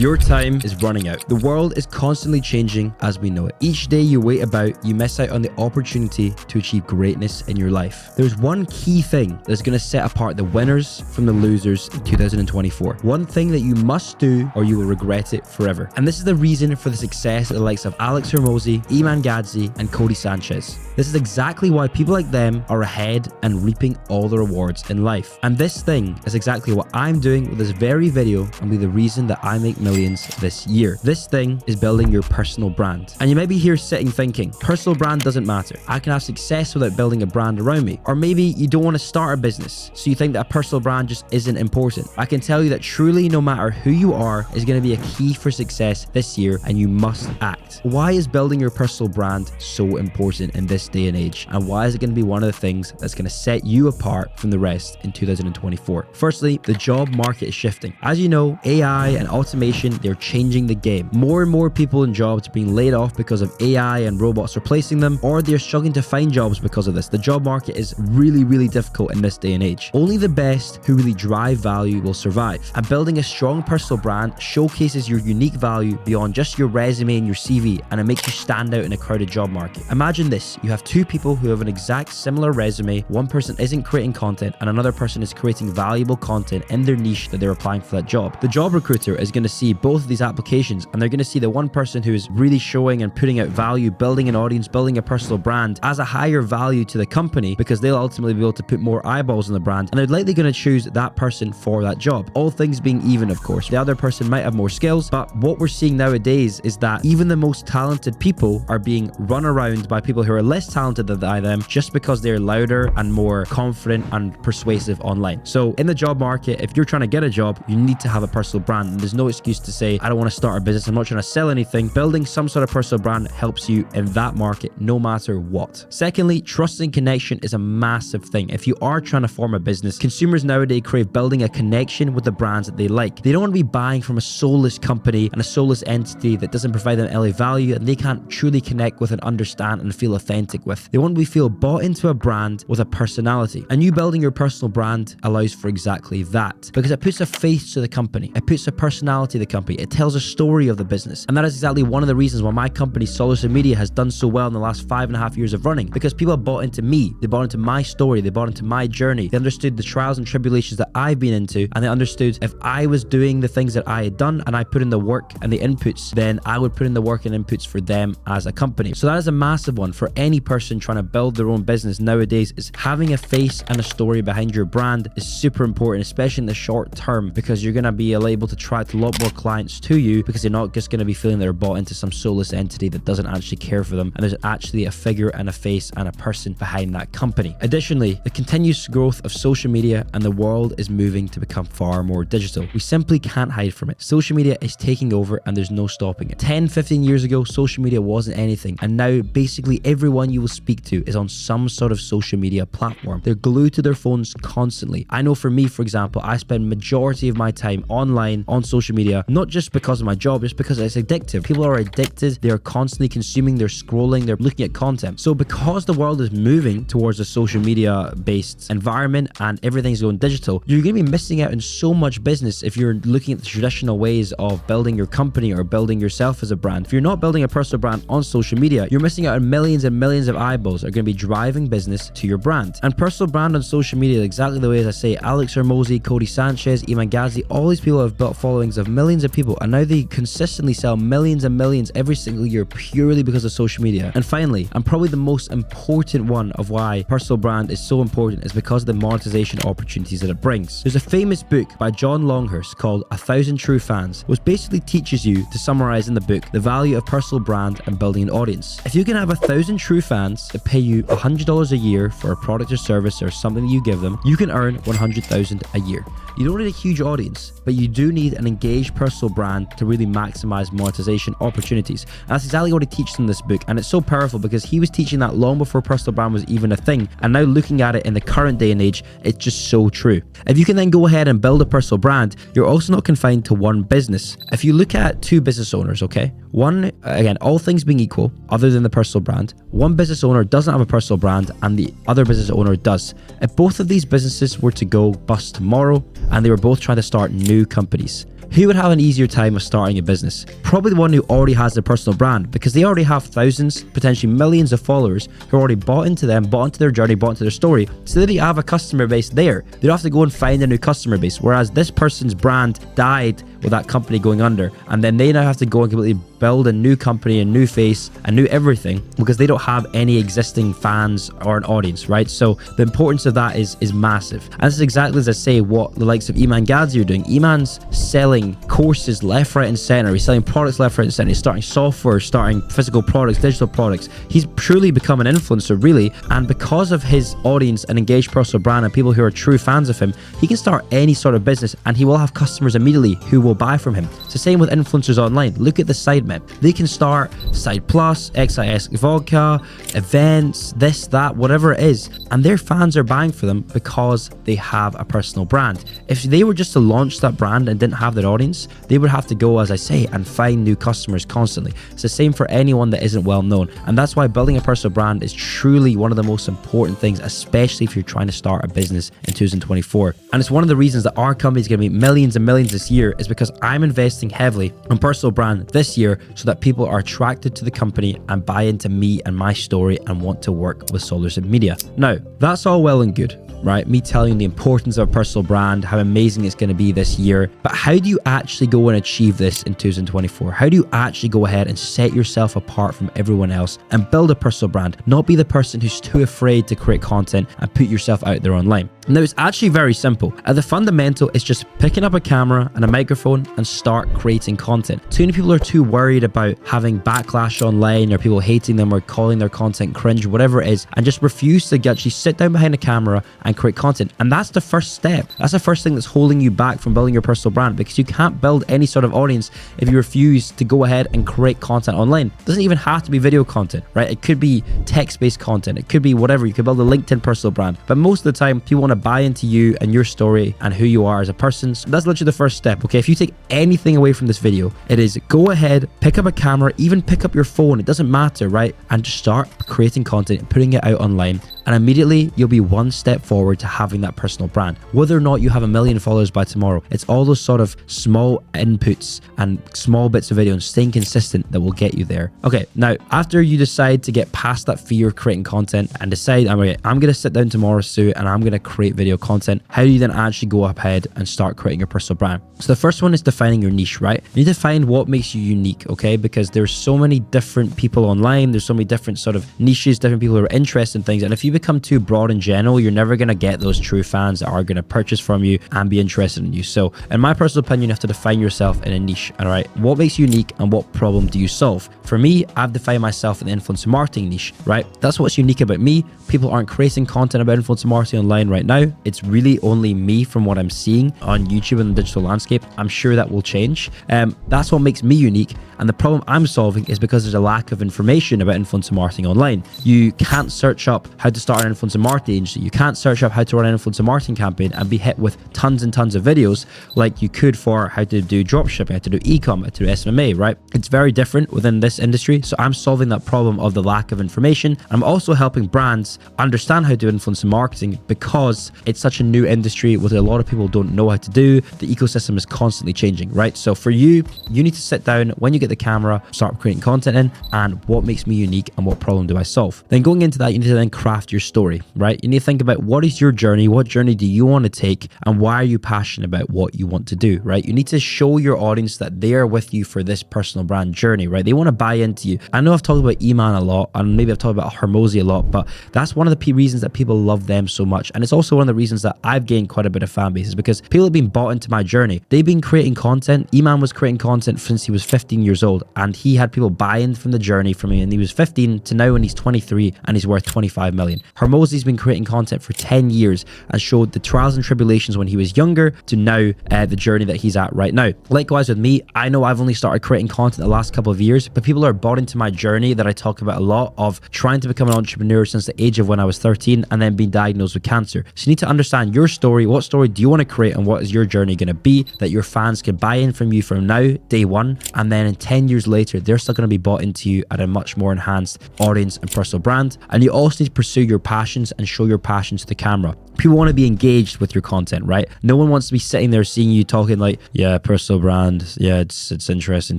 Your time is running out. The world is constantly changing as we know it. Each day you wait about, you miss out on the opportunity to achieve greatness in your life. There's one key thing that's going to set apart the winners from the losers in 2024. One thing that you must do or you will regret it forever. And this is the reason for the success of the likes of Alex Hormozi, Iman Gadzhi, and Cody Sanchez. This is exactly why people like them are ahead and reaping all the rewards in life. And this thing is exactly what I'm doing with this very video and be the reason that I make millions this year. This thing is building your personal brand. And you may be here sitting thinking, personal brand doesn't matter. I can have success without building a brand around me. Or maybe you don't want to start a business, so you think that a personal brand just isn't important. I can tell you that truly no matter who you are is going to be a key for success this year, and you must act. Why is building your personal brand so important in this day and age? And why is it going to be one of the things that's going to set you apart from the rest in 2024? Firstly, the job market is shifting. As you know, AI and automation, they're changing the game. More and more people in jobs are being laid off because of AI and robots replacing them, or they're struggling to find jobs because of this. The job market is really difficult in this day and age. Only the best who really drive value will survive. And building a strong personal brand showcases your unique value beyond just your resume and your CV, and it makes you stand out in a crowded job market. Imagine this, you have two people who have an exact similar resume. One person isn't creating content and another person is creating valuable content in their niche that they're applying for that job. The job recruiter is going to see both of these applications, and they're going to see the one person who is really showing and putting out value, building an audience, building a personal brand as a higher value to the company, because they'll ultimately be able to put more eyeballs on the brand, and they're likely going to choose that person for that job. All things being even, of course. The other person might have more skills, but what we're seeing nowadays is that even the most talented people are being run around by people who are less talented than them just because they're louder and more confident and persuasive online. So in the job market, if you're trying to get a job, you need to have a personal brand. And there's no excuse to say, I don't want to start a business, I'm not trying to sell anything. Building some sort of personal brand helps you in that market no matter what. Secondly, trust and connection is a massive thing. If you are trying to form a business, consumers nowadays crave building a connection with the brands that they like. They don't want to be buying from a soulless company and a soulless entity that doesn't provide them any value and they can't truly connect with and understand and feel authentic with. They want to feel bought into a brand with a personality. And you building your personal brand allows for exactly that, because it puts a face to the company. It puts a personality to the company. It tells a story of the business. And that is exactly one of the reasons why my company, Social Media, has done so well in the last 5.5 years of running, because people bought into me. They bought into my story. They bought into my journey. They understood the trials and tribulations that I've been into, and they understood if I was doing the things that I had done and I put in the work and the inputs, then I would put in the work and inputs for them as a company. So that is a massive one for any person trying to build their own business nowadays. Is having a face and a story behind your brand is super important, especially in the short term, because you're going to be able to attract a lot more clients to you, because they're not just going to be feeling they're bought into some soulless entity that doesn't actually care for them, and there's actually a figure and a face and a person behind that company. Additionally, the continuous growth of social media and the world is moving to become far more digital. We simply can't hide from it. Social media is taking over and there's no stopping it. 10-15 years ago, social media wasn't anything, and now basically everyone you will speak to is on some sort of social media platform. They're glued to their phones constantly. I know for me, for example, I spend majority of my time online on social media, not just because of my job, just because it's addictive. People are addicted. They are constantly consuming, they're scrolling, they're looking at content. So because the world is moving towards a social media based environment and everything's going digital, you're going to be missing out on so much business if you're looking at the traditional ways of building your company or building yourself as a brand. If you're not building a personal brand on social media, you're missing out on millions and millions of eyeballs that are going to be driving business to your brand. And personal brand on social media, exactly the way as I say, Alex Hormozi, Cody Sanchez, Iman Gadzhi, all these people have built followings of millions of people, and now they consistently sell millions and millions every single year purely because of social media. And finally, and probably the most important one of why personal brand is so important, is because of the monetization opportunities that it brings. There's a famous book by John Longhurst called 1,000 True Fans, which basically teaches you, to summarize in the book, the value of personal brand and building an audience. If you can have 1,000 true fans that pay you $100 a year for a product or service or something that you give them, you can earn $100,000 a year. You don't need a huge audience, but you do need an engaged personal brand to really maximize monetization opportunities. And that's exactly what he teaches in this book. And it's so powerful because he was teaching that long before personal brand was even a thing. And now looking at it in the current day and age, it's just so true. If you can then go ahead and build a personal brand, you're also not confined to one business. If you look at two business owners, okay? One, again, all things being equal, other than the personal brand, one business owner doesn't have a personal brand and the other business owner does. If both of these businesses were to go bust tomorrow, and they were both trying to start new companies. Who would have an easier time of starting a business? Probably the one who already has their personal brand, because they already have thousands, potentially millions of followers who already bought into them, bought into their journey, bought into their story. So they have a customer base there. They don't have to go and find a new customer base. Whereas this person's brand died with that company going under, and then they now have to go and completely build a new company, a new face, a new everything, because they don't have any existing fans or an audience, right? So the importance of that is massive. And this is exactly, as I say, what the likes of Iman Gadzhi are doing. Iman's selling courses left, right, and center. He's selling products left, right, and center. He's starting software, starting physical products, digital products. He's truly become an influencer, really. And because of his audience and engaged personal brand and people who are true fans of him, he can start any sort of business and he will have customers immediately who will buy from him. It's the same with influencers online. Look at the side map. They can start Side Plus, XIS Vodka, events, this, that, whatever it is, and their fans are buying for them because they have a personal brand. If they were just to launch that brand and didn't have their audience, they would have to go, as I say, and find new customers constantly. It's the same for anyone that isn't well known. And that's why building a personal brand is truly one of the most important things, especially if you're trying to start a business in 2024. And it's one of the reasons that our company is going to make millions and millions this year, is because I'm investing heavily on personal brand this year so that people are attracted to the company and buy into me and my story and want to work with Solars and Media. Now, that's all well and good, right? Me telling you the importance of a personal brand, how amazing it's going to be this year. But how do you actually go and achieve this in 2024? How do you actually go ahead and set yourself apart from everyone else and build a personal brand? Not be the person who's too afraid to create content and put yourself out there online. Now, it's actually very simple. At the fundamental, it's just picking up a camera and a microphone and start creating content. Too many people are too worried about having backlash online or people hating them or calling their content cringe, whatever it is, and just refuse to actually sit down behind a camera and create content. And that's the first step. That's the first thing that's holding you back from building your personal brand, because you can't build any sort of audience if you refuse to go ahead and create content online. It doesn't even have to be video content, right? It could be text-based content. It could be whatever. You could build a LinkedIn personal brand. But most of the time, people want to buy into you and your story and who you are as a person. So that's literally the first step, okay? If you take anything away from this video, it is go ahead, pick up a camera, even pick up your phone. It doesn't matter, right? And just start creating content and putting it out online. And immediately you'll be one step forward to having that personal brand. Whether or not you have 1 million followers by tomorrow, it's all those sort of small inputs and small bits of video and staying consistent that will get you there. Okay, now after you decide to get past that fear of creating content and decide, I'm going to sit down tomorrow, Sue, and I'm going to create video content, how do you then actually go ahead and start creating your personal brand? So the first one is defining your niche, right? You need to find what makes you unique, okay? Because there's so many different people online. There's so many different sort of niches, different people who are interested in things. And if you become too broad in general, you're never going to get those true fans that are going to purchase from you and be interested in you. So in my personal opinion, you have to define yourself in a niche. All right, what makes you unique and what problem do you solve? For me, I've defined myself in the influencer marketing niche, right? That's what's unique about me. People aren't creating content about influencer marketing online right now. It's really only me from what I'm seeing on YouTube and the digital landscape. I'm sure that will change. That's what makes me unique. And the problem I'm solving is because there's a lack of information about influencer marketing online. You can't search up how to start an influencer marketing agency. You can't search up how to run an influencer marketing campaign and be hit with tons and tons of videos like you could for how to do dropshipping, how to do e-com, how to do SMA, right? It's very different within this industry. So I'm solving that problem of the lack of information. I'm also helping brands understand how to do influencer marketing because it's such a new industry with a lot of people don't know how to do. The ecosystem is constantly changing, right? So for you, you need to sit down when you get the camera, start creating content in, and what makes me unique and what problem do I solve? Then going into that, you need to then craft your story, right? You need to think about what is your journey? What journey do you want to take? And why are you passionate about what you want to do, right? You need to show your audience that they are with you for this personal brand journey, right? They want to buy into you. I know I've talked about Iman a lot, and maybe I've talked about Hormozi a lot, but that's one of the reasons that people love them so much. And it's also one of the reasons that I've gained quite a bit of fan base is because people have been bought into my journey. They've been creating content. Iman was creating content since he was 15 years old, and he had people buy in from the journey from him, and he was 15 to now when he's 23 and he's worth 25 million. Hormozi's been creating content for 10 years and showed the trials and tribulations when he was younger to now the journey that he's at right now. Likewise with me, I know I've only started creating content the last couple of years, but people are bought into my journey that I talk about a lot of trying to become an entrepreneur since the age of when I was 13 and then being diagnosed with cancer. So you need to understand your story. What story do you want to create and what is your journey going to be that your fans can buy in from you from now, day one, and then in 10 years later, they're still going to be bought into you at a much more enhanced audience and personal brand. And you also need to pursue your passions and show your passion to the camera. People want to be engaged with your content, right? No one wants to be sitting there seeing you talking like, yeah, personal brand, yeah, it's interesting,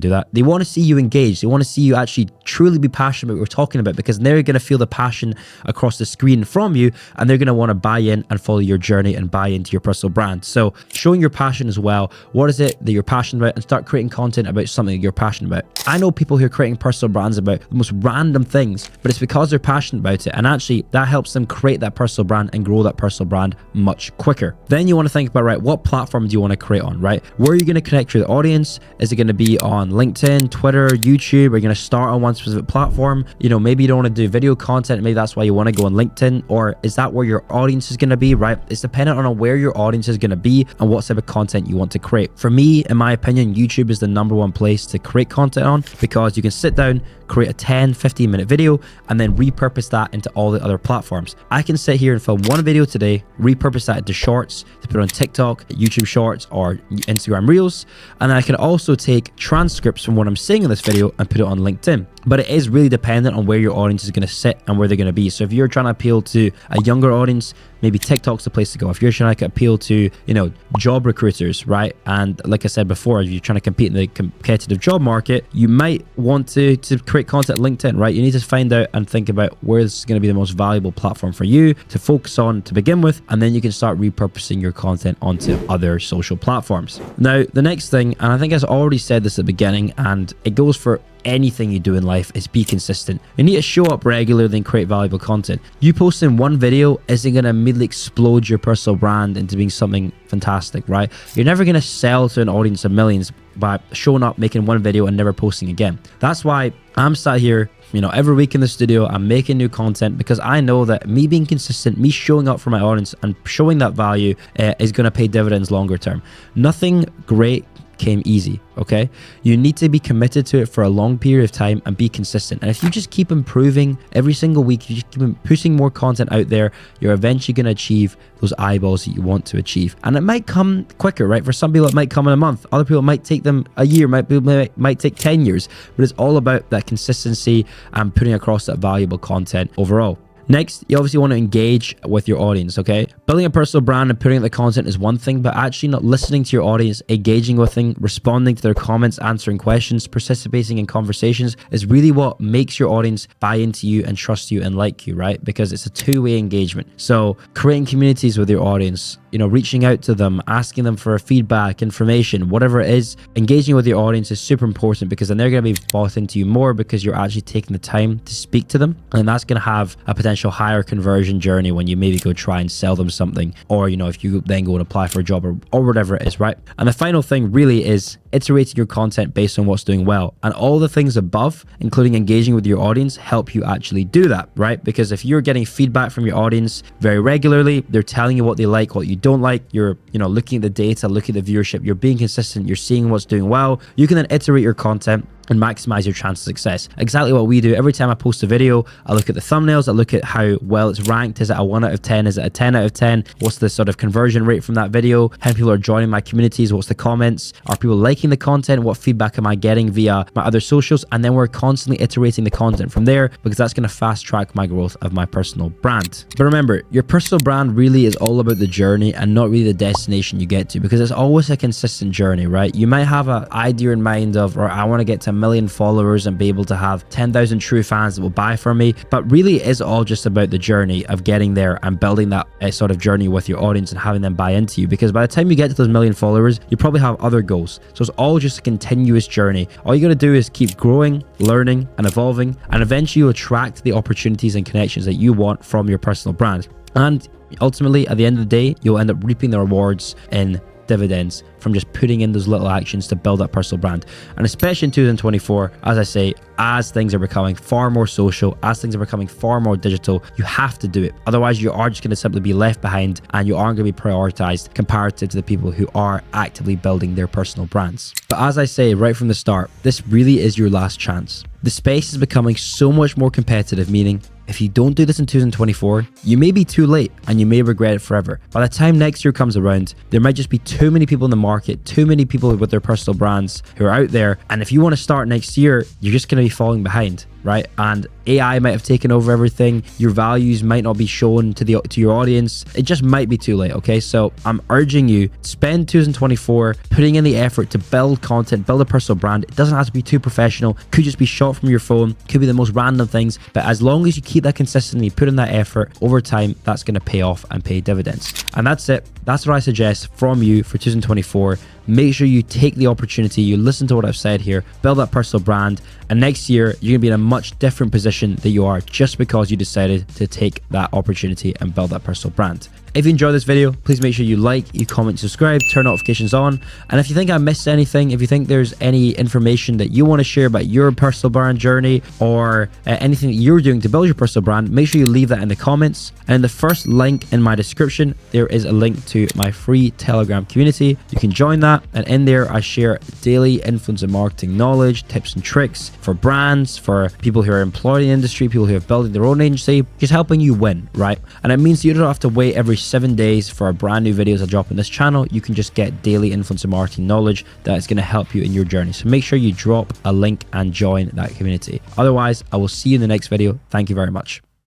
do that. They want to see you engaged. They want to see you actually truly be passionate about what we're talking about, because they're going to feel the passion across the screen from you, and they're going to want to buy in and follow your journey and buy into your personal brand. So showing your passion as well. What is it that you're passionate about? And start creating content about something you're passionate about. I know people who are creating personal brands about the most random things, but it's because they're passionate about it. And actually that helps them create that personal brand and grow that personal brand much quicker. Then you want to think about, right, what platform do you want to create on, right? Where are you going to connect your audience? Is it going to be on LinkedIn, Twitter, YouTube? Are you going to start on one specific platform? You know, maybe you don't want to do video content. Maybe that's why you want to go on LinkedIn. Or is that where your audience is going to be, right? It's dependent on where your audience is going to be and what type of content you want to create. For me, in my opinion, YouTube is the #1 place to create content on, because you can sit down, create a 10-15 minute video, and then repurpose that into all the other platforms. I can sit here and film one video today, repurpose that into shorts to put on TikTok, YouTube Shorts, or Instagram Reels. And I can also take transcripts from what I'm saying in this video and put it on LinkedIn. But it is really dependent on where your audience is going to sit and where they're going to be. So if you're trying to appeal to a younger audience, maybe TikTok's the place to go. If you're trying to appeal to, you know, job recruiters, right? And like I said before, if you're trying to compete in the competitive job market, you might want to create content on LinkedIn, right? You need to find out and think about where this is going to be the most valuable platform for you to focus on to begin with, and then you can start repurposing your content onto other social platforms. Now, the next thing, and I think I've already said this at the beginning, and it goes for anything you do in life, is be consistent. You need to show up regularly and create valuable content. You posting one video isn't going to immediately explode your personal brand into being something fantastic, right? You're never going to sell to an audience of millions by showing up, making one video and never posting again. That's why I'm sat here, you know, every week in the studio, I'm making new content, because I know that me being consistent, me showing up for my audience and showing that value is going to pay dividends longer term. Nothing great came easy, okay? You need to be committed to it for a long period of time and be consistent. And if you just keep improving every single week, you just keep pushing more content out there, you're eventually going to achieve those eyeballs that you want to achieve. And it might come quicker, right? For some people, it might come in a month. Other people, it might take them a year, might take 10 years. But it's all about that consistency and putting across that valuable content overall. Next, you obviously want to engage with your audience, okay? Building a personal brand and putting out the content is one thing, but actually not listening to your audience, engaging with them, responding to their comments, answering questions, participating in conversations is really what makes your audience buy into you and trust you and like you, right? Because it's a two-way engagement. So creating communities with your audience, you know, reaching out to them, asking them for feedback, information, whatever it is, engaging with your audience is super important, because then they're going to be bought into you more because you're actually taking the time to speak to them. And that's going to have a potential higher conversion journey when you maybe go try and sell them something, or, you know, if you then go and apply for a job or whatever it is, right? And the final thing really is iterating your content based on what's doing well. And all the things above, including engaging with your audience, help you actually do that, right? Because if you're getting feedback from your audience very regularly, they're telling you what they like, what you don't like, you're, you know, looking at the data, looking at the viewership, you're being consistent, you're seeing what's doing well, you can then iterate your content and maximize your chance of success. Exactly what we do. Every time I post a video, I look at the thumbnails, I look at how well it's ranked. Is it a 1 out of 10? Is it a 10 out of 10? What's the sort of conversion rate from that video? How many people are joining my communities? What's the comments? Are people liking the content? What feedback am I getting via my other socials? And then we're constantly iterating the content from there, because that's going to fast track my growth of my personal brand. But remember, your personal brand really is all about the journey and not really the destination you get to, because it's always a consistent journey, right? You might have an idea in mind of, or I want to get to 1 million followers and be able to have 10,000 true fans that will buy from me. But really it is all just about the journey of getting there and building that sort of journey with your audience and having them buy into you. Because by the time you get to those 1 million followers, you probably have other goals. So it's all just a continuous journey. All you got to do is keep growing, learning and evolving, and eventually you'll attract the opportunities and connections that you want from your personal brand. And ultimately, at the end of the day, you'll end up reaping the rewards in dividends from just putting in those little actions to build that personal brand. And especially in 2024, as I say, as things are becoming far more social, as things are becoming far more digital, you have to do it. Otherwise, you are just going to simply be left behind and you aren't going to be prioritized comparative to the people who are actively building their personal brands. But as I say right from the start, this really is your last chance. The space is becoming so much more competitive, meaning if you don't do this in 2024, you may be too late and you may regret it forever. By the time next year comes around, there might just be too many people in the market, too many people with their personal brands who are out there. And if you want to start next year, you're just going to be falling behind, right? And AI might have taken over everything. Your values might not be shown to your audience. It just might be too late, okay? So I'm urging you, spend 2024 putting in the effort to build content, build a personal brand. It doesn't have to be too professional. Could just be shot from your phone. Could be the most random things. But as long as you keep that consistently, put in that effort over time, that's going to pay off and pay dividends. And that's it. That's what I suggest from you for 2024. Make sure you take the opportunity, you listen to what I've said here, build that personal brand, and next year you're going to be in a much different position than you are just because you decided to take that opportunity and build that personal brand. If you enjoyed this video, please make sure you like, you comment, subscribe, turn notifications on. And if you think I missed anything, if you think there's any information that you want to share about your personal brand journey or anything that you're doing to build your personal brand, make sure you leave that in the comments. And in the first link in my description, there is a link to my free Telegram community. You can join that. And in there, I share daily influencer marketing knowledge, tips and tricks for brands, for people who are employed in the industry, people who are building their own agency, just helping you win, right? And it means you don't have to wait every 7 days for brand new videos I drop on this channel. You can just get daily influencer marketing knowledge that is going to help you in your journey. So make sure you drop a link and join that community. Otherwise, I will see you in the next video. Thank you very much.